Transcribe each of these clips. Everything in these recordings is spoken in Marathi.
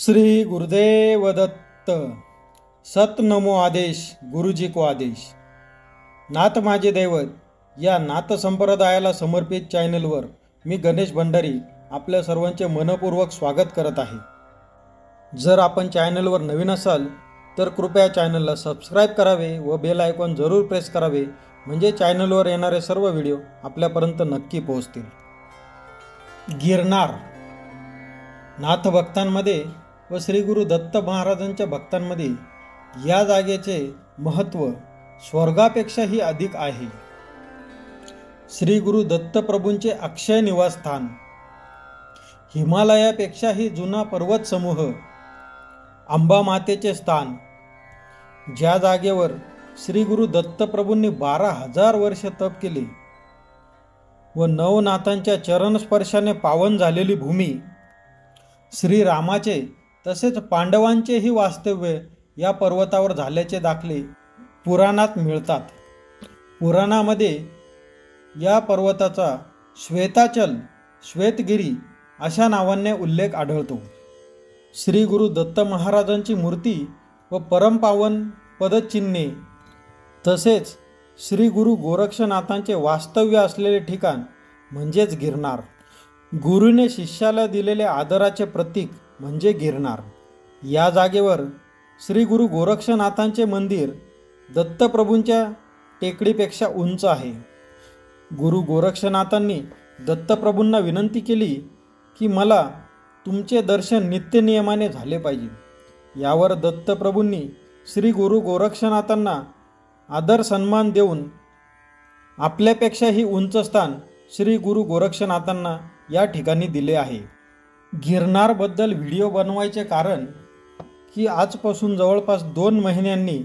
श्री गुरुदेव दत्त। सत नमो आदेश, गुरुजी को आदेश। नाथ माझे दैवत या नाथ संप्रदायाला समर्पित चॅनलवर मी गणेश भंडारी आपल्या सर्वांचे मनपूर्वक स्वागत करत आहे। जर आपण चॅनलवर नवीन असाल तर कृपया चॅनलला सबस्क्राईब करावे व बेल आयकॉन जरूर प्रेस करावे, म्हणजे चॅनलवर येणारे सर्व व्हिडिओ आपल्यापर्यंत नक्की पोहोचतील। गिरनार नाथ भक्तांमध्ये व श्री गुरु दत्त महाराजांच्या भक्तांमध्ये या जागेचे महत्त्व स्वर्गापेक्षाही अधिक आहे। श्री गुरु दत्त प्रभूंचे अक्षय निवासस्थान, हिमालयापेक्षाही जुना पर्वत समूह, अंबा मातेचे स्थान, ज्या जागेवर श्री गुरु दत्त प्रभूंनी 12,000 वर्ष तप केले व नवनाथांच्या चरणस्पर्शाने पावन झालेली भूमी, श्री रामाचे तसेच पांडवांचेही वास्तव्य या पर्वतावर झाल्याचे दाखले पुराणात मिळतात। पुराणामध्ये या पर्वताचा श्वेताचल, श्वेतगिरी अशा नावाने उल्लेख आढळतो। श्री गुरु दत्त महाराजांची मूर्ती व परमपावन पदचिन्हे तसेच श्री गुरु गोरक्षनाथांचे वास्तव्य असलेले ठिकाण म्हणजेच गिरनार। गुरुने शिष्याला दिलेले आदराचे प्रतीक म्हणजे गिरनार। या जागेवर श्री गुरु गोरक्षनाथांचे मंदिर दत्तप्रभूंच्या टेकडीपेक्षा उंच आहे। गुरु गोरक्षनाथांनी दत्तप्रभूंना विनंती केली की मला तुमचे दर्शन नित्यनियमाने झाले पाहिजे। यावर दत्तप्रभूंनी श्री गुरु गोरक्षनाथांना आदर सन्मान देऊन आपल्यापेक्षाही उंच स्थान श्री गुरु गोरक्षनाथांना या ठिकाणी दिले आहे। गिरनारबद्दल व्हिडिओ बनवायचे कारण की आजपासून जवळपास 2 महिन्यांनी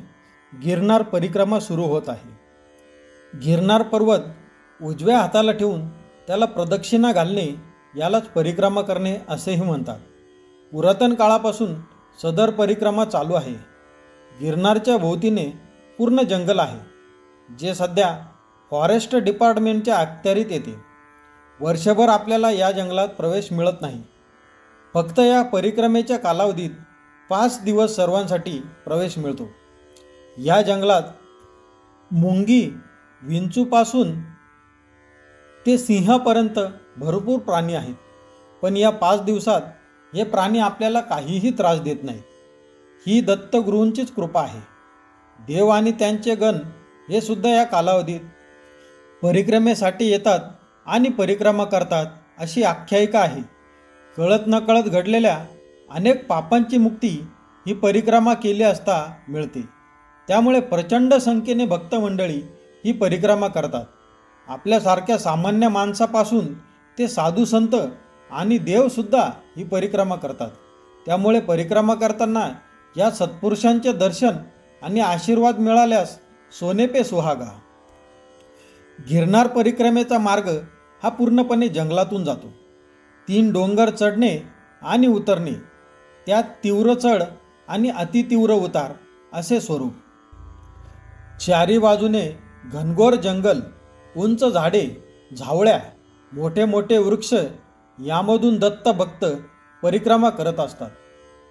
गिरनार परिक्रमा सुरू होत आहे। गिरनार पर्वत उजव्या हाताला ठेवून त्याला प्रदक्षिणा घालणे यालाच परिक्रमा करणे असेही म्हणतात। पुरातन काळापासून सदर परिक्रमा चालू आहे। गिरनारच्या भोवतीने पूर्ण जंगल आहे, जे सध्या फॉरेस्ट डिपार्टमेंटच्या अखत्यारीत येते। वर्षभर आपल्याला या जंगलात प्रवेश मिळत नाही। फक्त या परिक्रमेच्या कालावधीत 5 दिवस सर्वांसाठी प्रवेश मिळतो। या जंगलात मुंगी, विंचूपासून ते सिंहापर्यंत भरपूर प्राणी आहेत, पण या 5 दिवसात हे प्राणी आपल्याला काहीही त्रास देत नाहीत। ही दत्तगुरूंचीच कृपा आहे। देव आणि त्यांचे गण हे सुद्धा या कालावधीत परिक्रमेसाठी येतात आणि परिक्रमा करतात अशी आख्यायिका आहे। कळत नकळत घडलेल्या अनेक पापांची मुक्ती ही परिक्रमा केली असता मिळते। त्यामुळे प्रचंड संख्येने भक्तमंडळी ही परिक्रमा करतात। आपल्यासारख्या सामान्य माणसापासून ते साधू संत आणि देवसुद्धा ही परिक्रमा करतात। त्यामुळे परिक्रमा करताना या सत्पुरुषांचे दर्शन आणि आशीर्वाद मिळाल्यास सोने पे सुहागा। गिरनार परिक्रमेचा मार्ग हा पूर्णपणे जंगलातून जातो। 3 डोंगर चढणे आणि उतरणे, त्यात तीव्र चढ आणि अतितीव्र उतार असे स्वरूप। चारी बाजूने घनघोर जंगल, उंच झाडे, झावळ्या, मोठे मोठे वृक्ष यामधून दत्त भक्त परिक्रमा करत असतात।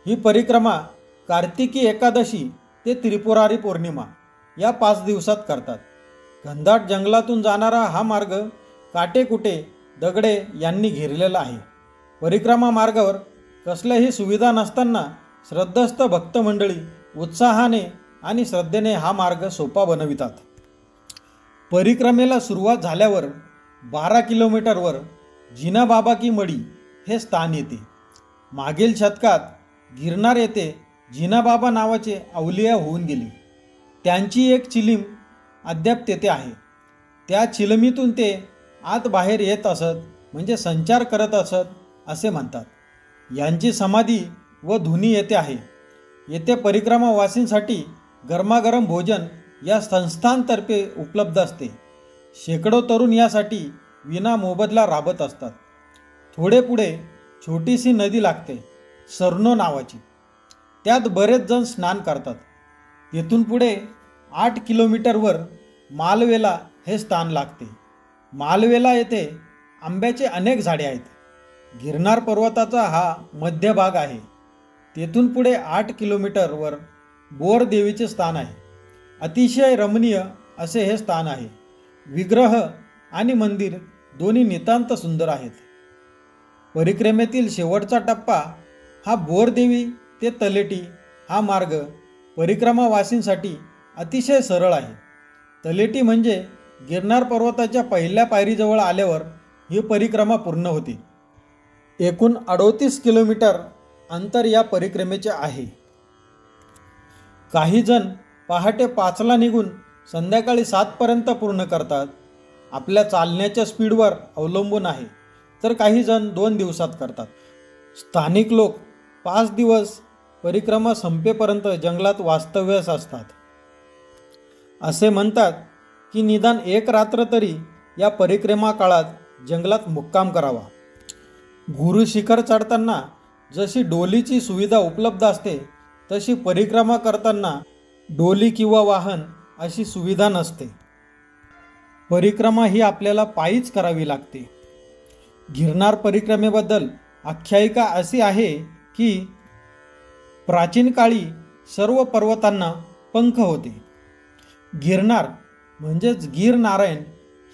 ही परिक्रमा कार्तिकी एकादशी ते त्रिपुरारी पौर्णिमा या 5 दिवसात करतात। घनदाट जंगलातून जाणारा हा मार्ग काटेकुटे, दगडे यांनी घेरलेला आहे। परिक्रमा मार्गावर कसल्याही सुविधा नसताना श्रद्धस्थ भक्तमंडळी उत्साहाने आणि श्रद्धेने हा मार्ग सोपा बनवितात। परिक्रमेला सुरुवात झाल्यावर 12 किलोमीटरवर जिनाबाबा की मडी हे स्थान येते। मागील शतकात गिरनार येथे जिनाबाबा नावाचे अवलिया होऊन गेले। त्यांची एक चिलीम अद्याप तेथे आहे। त्या चिलमीतून ते आत बाहेर येत असत, म्हणजे संचार करत असत असे म्हणतात। यांची समाधी व धुनी येथे आहे। येथे परिक्रमावासींसाठी गरमागरम भोजन या संस्थांतर्फे उपलब्ध असते। शेकडो तरुण यासाठी विना मोबदला राबत असतात। थोडे पुढे छोटीशी नदी लागते, सरनो नावाची। त्यात बरेच जण स्नान करतात। तेथून पुढे 8 किलोमीटरवर मालवेला हे स्थान लागते। मालवेला येथे आंब्याचे अनेक झाडे आहेत। गिरनार पर्वताचा हा मध्यभाग आहे। तेथून पुढे 8 किलोमीटरवर बोर देवीचे स्थान आहे. अतिशय रमणीय असे हे स्थान आहे. विग्रह आणि मंदिर दोन्ही नितांत सुंदर आहेत. परिक्रमेतील शेवटचा टप्पा हा बोरदेवी ते तलेटी हा मार्ग परिक्रमावासींसाठी अतिशय सरळ आहे. तलेटी म्हणजे गिरनार पर्वताच्या पहिल्या पायरीजवळ आल्यावर ही परिक्रमा पूर्ण होते. एकूण 38 किलोमीटर अंतर या परिक्रमेचे आहे. काही जण पहाटे 5ला निघून संध्याकाळी 7पर्यंत पूर्ण करतात. आपल्या चालण्याच्या स्पीडवर अवलंबून आहे. तर काही जण 2 दिवसात करतात. स्थानिक लोक 5 दिवस परिक्रमा संपेपर्यंत जंगलात वास्तव्यास असतात. असे म्हणतात की निदान 1 रात्र तरी या परिक्रमा काळात जंगलात मुक्काम करावा. गुरु शिखर चढताना जशी डोलीची सुविधा उपलब्ध असते तशी परिक्रमा करताना डोली किंवा वाहन अशी सुविधा नसते. परिक्रमा ही आपल्याला पायीच करावी लागते. गिरनार परिक्रमेबद्दल आख्यायिका अशी आहे की प्राचीन काळी सर्व पर्वतांना पंख होते. गिरनार म्हणजेच गीर नारायण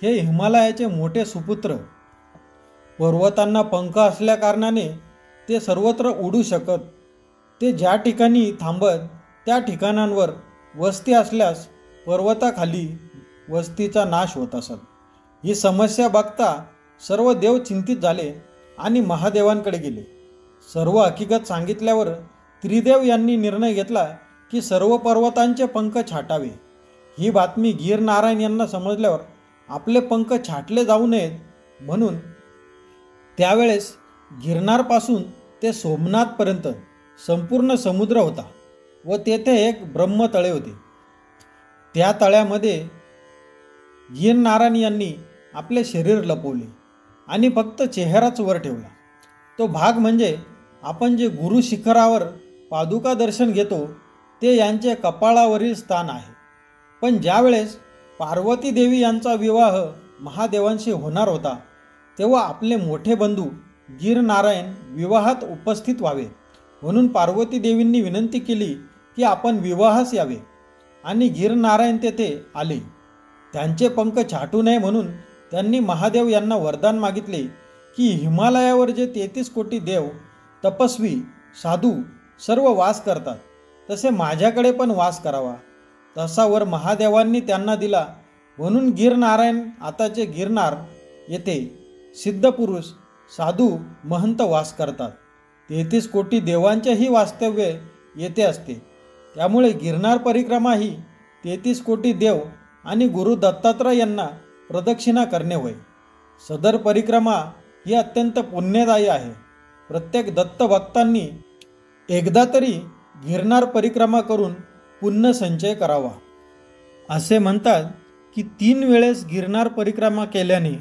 हे हिमालयाचे मोठे सुपुत्र. पर्वतांना पंख असल्याकारणाने ते सर्वत्र उडू शकत. ते ज्या ठिकाणी थांबत त्या ठिकाणांवर वस्ती असल्यास पर्वताखाली वस्तीचा नाश होत असत. ही समस्या बघता सर्व देव चिंतित झाले आणि महादेवांकडे गेले. सर्व हकीकत सांगितल्यावर त्रिदेव यांनी निर्णय घेतला की सर्व पर्वतांचे पंख छाटावे. ही बातमी गीर नारायण यांना समजल्यावर आपले पंख छाटले जाऊ नयेत म्हणून त्यावेळेस गिरनारपासून ते सोमनाथपर्यंत संपूर्ण समुद्र होता व तेथे एक ब्रह्मतळे होते. त्या तळ्यामध्ये गीर नारायण यांनी आपले शरीर लपवले आणि फक्त चेहराच वर ठेवला. तो भाग म्हणजे आपण जे गुरु शिखरावर पादुका दर्शन घेतो ते यांचे कपाळावरील स्थान आहे. पण ज्यावेळेस पार्वती देवी यांचा विवाह महादेवांशी होणार होता तेव्हा आपले मोठे बंधू गीर नारायण विवाहात उपस्थित व्हावे म्हणून पार्वती देवींनी विनंती केली की आपण विवाहास यावे आणि गीर नारायण तेथे आले. त्यांचे पंख छाटू नये म्हणून त्यांनी महादेव यांना वरदान मागितले की हिमालयावर जे 33 कोटी देव तपस्वी साधू सर्व वास करतात तसे माझ्याकडे पण वास करावा. तसा वर महादेवांनी त्यांना दिला म्हणून गीर नारायण आताचे गिरनार येथे सिद्धपुरुष साधू महंत वास करतात. 33 कोटी देवांचेही वास्तव्य येथे असते. त्यामुळे गिरनार परिक्रमा ही 33 कोटी देव आणि गुरु दत्तात्रय यांना प्रदक्षिणा करणे होय. सदर परिक्रमा ही अत्यंत पुण्यदायी आहे. प्रत्येक दत्तभक्तांनी एकदा तरी गिरनार परिक्रमा करून पुण्य संचय करावा. असे म्हणतात की 3 वेळेस गिरनार परिक्रमा केल्याने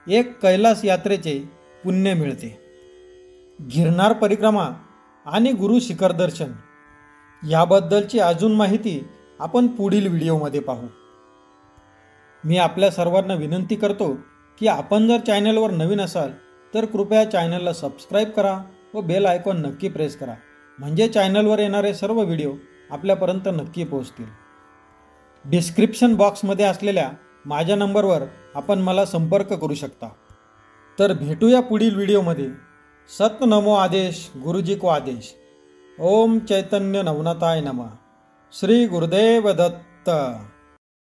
एक कैलास यात्रेचे पुण्य मिळते. गिरनार परिक्रमा आणि गुरु शिखर दर्शन याबद्दलची अजून माहिती आपण पुढील व्हिडिओमध्ये पाहू. मी आपल्या सर्वांना विनंती करतो की आपण जर चॅनलवर नवीन असाल तर कृपया चॅनलला सबस्क्राईब करा व बेल आयकॉन नक्की प्रेस करा म्हणजे चॅनलवर येणारे सर्व व्हिडिओ आपल्यापर्यंत नक्की पोहोचतील. डिस्क्रिप्शन बॉक्समध्ये असलेल्या माझ्या नंबरवर आपण मला संपर्क करू शकता. तर भेटूया पुढील व्हिडिओमध्ये. सत नमो आदेश गुरुजी को आदेश. ओम चैतन्य नवनाथाय नमः. श्री गुरुदेव दत्त.